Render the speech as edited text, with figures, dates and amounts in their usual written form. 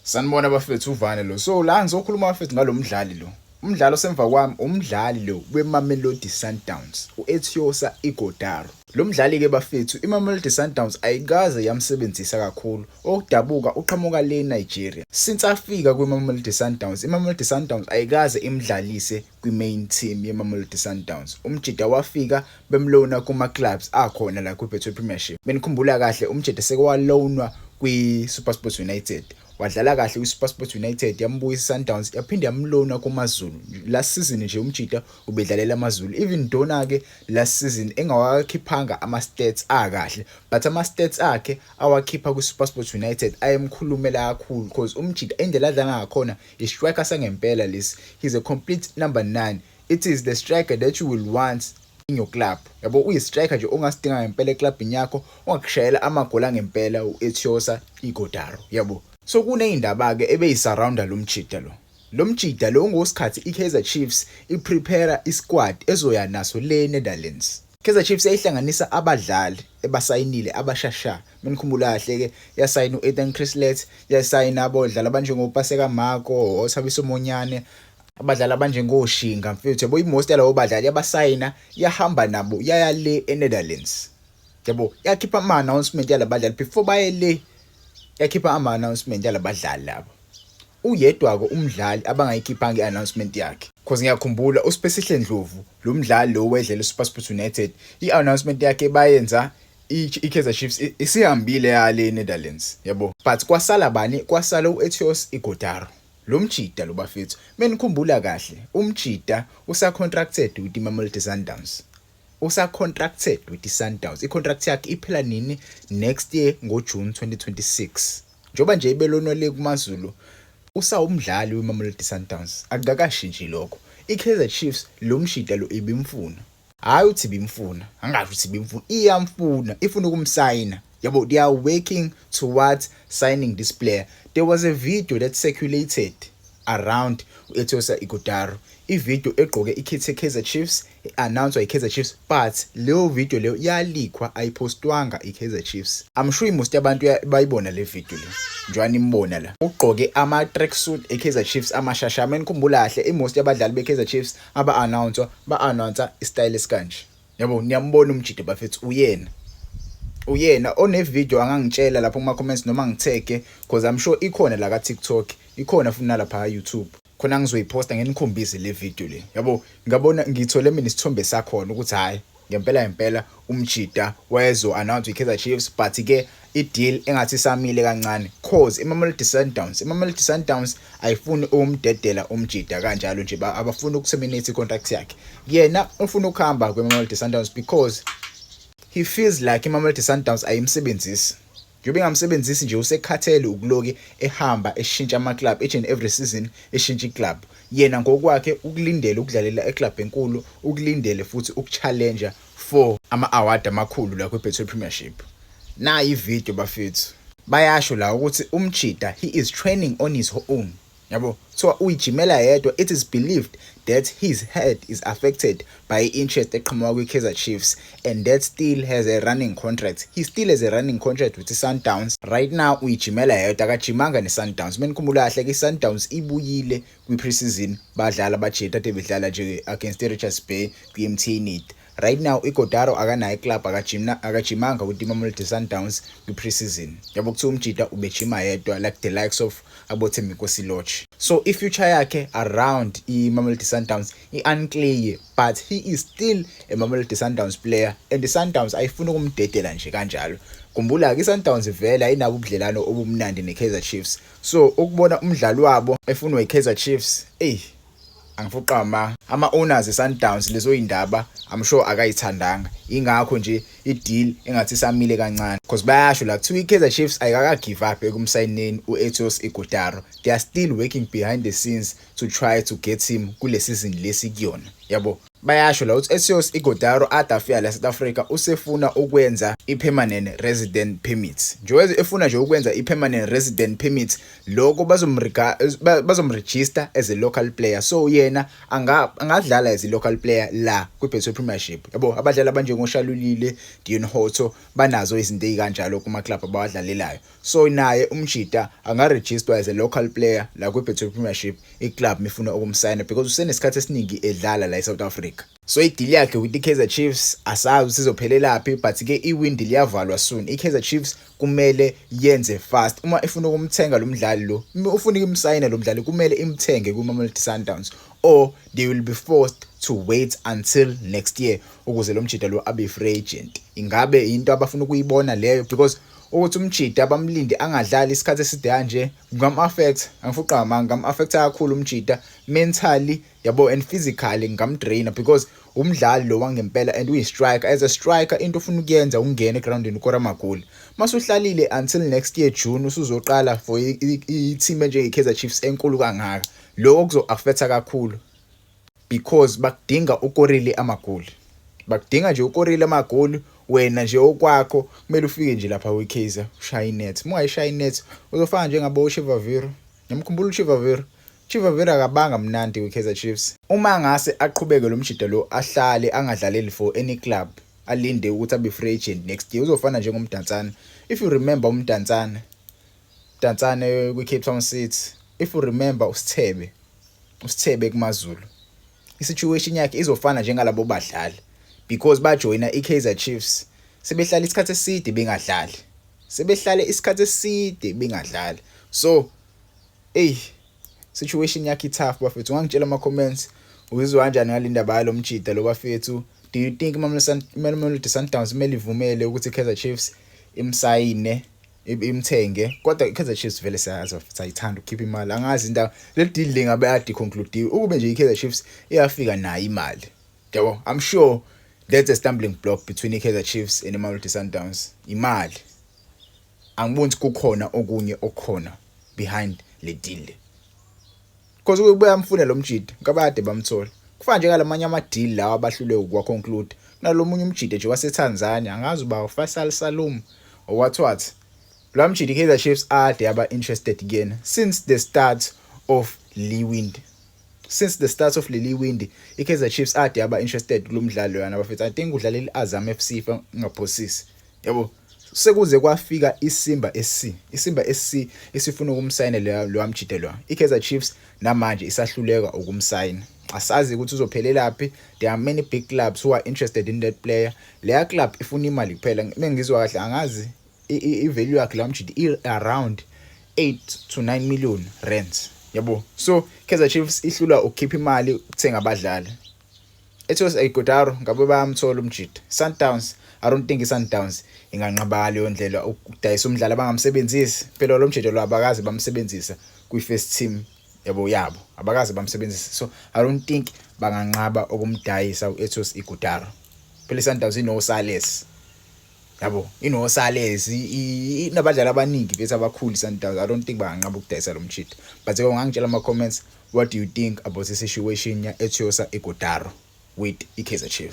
Sanibona bafethu uvane lo. So la ngizokhuluma bafethu ngalo mdlali lo. Umdlalo semva kwami umdlali lo weMamelodi Sundowns, uEthiosa Ighodaro. Lo mdlali ke bafethu iMamelodi Sundowns ayikaze yamsebenzisa kakhulu. Okudabuka uqhamuka le Nigeria. Since afika kwiMamelodi Sundowns, iMamelodi Sundowns ayikaze imdlalise kwi-main team yeMamelodi Sundowns. Umjida wafika bemlona kuma clubs akhona la kwiBetway Premiership. Benikhumbula kahle umjida sekwalonwa kwi-SuperSport United. Wadlala kahle kwi-SuperSport United yambuyisa Sundowns yaphinde yamlona kuMaZulu. Last season nje umjida ubedlalela amaZulu. Even Dona ke last season engawakhiphanga ama-stats akahle, but ama-stats akhe awakhipha kwi-SuperSport United ayemkhulumela kakhulu because umjida indlela adlala ngakhona i-striker sangempela lesi. He's a complete number 9. It is the striker that you will want in your club. Yabo uyi-striker nje ongasidinga ngempela eklabhini yakho, ongakushayela amagola ngempela uEthiosa Ighodaro. Yabo. So kuneyindaba ke ebeyisurrounda lo mjida lo. Lo mjida lo ngosikhathi iKaizer Chiefs iprepare isquad ezoya naso le Netherlands. Kaizer Chiefs yayihlanganisa abadlali ebasayinile abashasha. Menikhumbula kahle ke yasayina uEthan Chrislet, yasayina abodlala abanjengopaseka Marco, oThabiso Monyane, abadlali abanjengoshinga mfethu. Yabo most yalabo badlali yabasayina yahamba nabo yaya le eNetherlands. Yabo yakhipha ama-announcement yalabadlali before baye le. Yakhipha ama-announcement yalabadlali labo. Uyedwa-ke umdlali abangayikhiphanga i-announcement yakhe. Because ngiyakhumbula uSpesihle Ndlovu, lo mdlali lo wedlela eSuperSport United, i-announcement yakhe bayenza iKaizer Chiefs isihambile yale Netherlands, yabo. But kwasala bani? Kwasala uEthiosa Ighodaro. Lo mjida lo bafethu. Menikhumbula kahle, umjida usa-contracted with iMamelodi Sundowns. Usa-contracted with iSundowns. I-contract yakhe iphela nini? Next year ngoJune 2026. Njoba nje ibelonwa le kuMaZulu, usawumdlali weMamelodi Sundowns. Akukashintshi lokho. iKaizer Chiefs lo mjida lo ibimfuna. Hayi uthi bimfuna, angasho ukuthi bimfuna, iyamfuna, ifuna ukumsayina. Yabo, they are working towards signing this player. There was a video that circulated around uEthiosa Ighodaro. I-video egqoke ikhithi eKaizer Chiefs, announced iKaizer Chiefs, but leyo video leyo yalikwa ayipostwanga iKaizer Chiefs. I'm sure most yabantu bayibona le video le. Njani imbona la. Ugqoke ama tracksuit eKaizer Chiefs amashasha. Menikhumbula kahle most yabadlali beKaizer Chiefs ba-announce istyle esikanje. Yabo, niyambona umjida bafethu uyena one video angangitshela lapho kuma comments noma ngitheke, because I'm sure ikhona la ka TikTok, ikhona futhi nalapha YouTube. Khona ngizoyiposta ngenikhombise le video le. Yabo, ngabona ngithole mina isithombe sakhona ukuthi hayi ngempela umjida wayezo announce iKaizer Chiefs, but ke i-deal engathi samile kancane cause iMamelodi Sundowns ayifuni umdedela umjida kanjalo nje, abafuni ukuterminate icontract yakhe. Yena ufuna ukuhamba kweMamelodi Sundowns because he feels like iMamelodi Sundowns ayimsebenzisi. Njobe ngamsebenzisi nje usekhathele ukuloki ehamba eshintsha ama-club each and every season, eshintsha i-club. Yena ngokwakhe ukulindele ukudlalela e-club enkulu, ukulindele futhi ukuchallenger for ama-award amakhulu la kwiBetway Premiership. Na i-video bafethu bayasho la ukuthi umjida he is training on his own. Yabo, so uyijimela yedwa. It is believed that his head is affected by interest eqhamuka kwiKaizer Chiefs, and that still has a running contract. He still has a running contract with the Sundowns. Right now uyijimela yedwa, akajimanga neSundowns. Menikhumbula kahle ke Sundowns ibuyile kwi-preseason, badlala bajeta ade bedlala nje against Richards Bay kwi-MTN Need. Right now Ighodaro akanayo club, akajimanga with iMamelodi Sundowns kwi-preseason. Yabo, kuthi umjida ubejima yedwa like the likes of aboThembi Nkosi-Lorch. So i-future yakhe around iMamelodi Sundowns i-unclear, but he is still a Mamelodi Sundowns player, and the Sundowns ayifuna ukumdedela nje kanjalo. Kumbula ke iSundowns vela inabo ubudlelano obumnandi neKaizer Chiefs. So ukubona umdlalo wabo efunwa iKaizer Chiefs, angifuqa ama-owners eSundowns lezo indaba I'm sure akayithandanga. Ingakho nje i-deal engathi samile kancane, because bayasho la kuthiwa iKaizer Chiefs ayikaka give up ekumsayineni uEthiosa Ighodaro. They are still working behind the scenes to try to get him kule season lesi kuyona. Yabo, bayasho la ukuthi Ethiosa Ighodaro adafika la South Africa usefuna ukwenza i-permanent resident permit. Njengoba efuna nje ukwenza i-permanent resident permit, lokho bazomregister as a local player. So yena angadlala as a local player la kwiBetway Premiership. Yabo, abadlali abanjengoshalulile, Deon Hoto banazo izinto ezikanjalo kuma club abawadlalelayo. So naye uMjida angaregister as a local player la kwiBetway Premiership iclub mifuna ukumsayina because usenesikhathi esiningi edlala la eSouth Africa. So ideal yakhe with iKaizer Chiefs asazi sizophelelaphi, but ke iwindi liyavalwa soon. iKaizer Chiefs kumele yenze fast uma ifuna ukumthenga lo mdlali lo, ufuna ukumsayina lo mdlali kumele imthenge kuMamelodi Sundowns, or they will be forced to wait until next year ukuze lo Mjida lo abe free agent. Ingabe into abafuna ukuyibona leyo? Because ukuthi uMjida bamlinde angadlali isikhathi eside kanje ngam-affect, angifuqa manga ngam-affect kakhulu uMjida mentally yabo and physically, ngamdraina because umdlali lo wangempela and uyi-striker. As a striker into ufuna ukuyenza ungena egroundini ukora amagoli. Masuhlalile until next year June usuzoqala for i-team njenge-Kaizer Chiefs enkulu kangaka, lokho kuzo-affecta kakhulu because bakudinga ukorile amagoli. Bakudinga nje ukorile amagoli, wena nje okwakho kumele ufike nje lapha kwiKaizer ushaye inet. Mungayishaya inet uzofana njengabo Chivaviro. Ngiyamkhumbula uChivaviro. Chivaviro akabanga mnandi kwiKaizer Chiefs. Uma ngase aqhubeke lo Mjida lo ahlale angadlaleli for any club, alinde ukuthi abe free agent next year, uzofana njengomdantsane. If you remember umdantsane kwiCape Town City, if you remember uSithebe kuMaZulu, isituation yakhe izofana njengalabo badlali because bajoina iKaizer Chiefs sebehlala isikhathi eside bengadlali. So situation yakhe tough bafethu. Ungangitshela ama comments uzizwa kanjani ngalindaba yalo Mjida lo bafethu. Do you think Mamelodi Sundowns kumele ivumele ukuthi iKaizer Chiefs imsayine imthenge? Kodwa iKaizer Chiefs vele sayithanda ukukhipha imali. Angazi into le deal lingabe adi conclude ukube nje iKaizer Chiefs iyafika nayo imali. Yabo, I'm sure that's a stumbling block between iKaizer Chiefs and Mamelodi Sundowns. Imali. Angiboni kukhona okunye okukhona behind le deal. Because ukubuya amfuna lo Mjida ngabade bamthola. Kufana nje ngalamanye ama deal lawa abahlule ukwa conclude. Nalomunye uMjida nje waseTanzania, angazi uba uFaisal Salum or what. Lo Mjida iKaizer Chiefs ade aba interested again since the start of Lewindi. iKaizer Chiefs ade aba interested kulo mdlalo yana bafethu. I think udlalela iAzam FC ngaphosisi. Yabo, sekuze kwafika iSimba SC isifuna ukumsayina lo Mjida lo. iKaizer Chiefs namanje isahluleka ukumsayina. Asazi ukuthi uzophelelaphi. There are many big clubs who are interested in that player. Leya club ifuna imali kuphela. Mengizwa kahle angazi i-value yakhe la Mjida around 8 to 9 million rands. Yabo, so Kaizer Chiefs ihlula ukukhipha imali ukuthenga abadlali. Ethios Ighodaro ngabe bayamthola uMjida. Sundowns, I don't think iSundowns inganqaba leyo ndlela ukudayisa umdlali abangamsebenzisi. Phela lo Mjida lo abakazi bamsebenzisa kwi-first team yabo abakazi bamsebenzisa. So I don't think banganqaba okumdayisa uEthios Ighodaro. Phela iSundowns inoSales. Yabo, inoSales inabadlali abaningi bethu abakhulu iSundowns. I don't think banganqaba ukudayisa lo Mjida. But ungangitshela ama comments, what do you think about the situation ya Ethios Ighodaro with iKaizer Chiefs?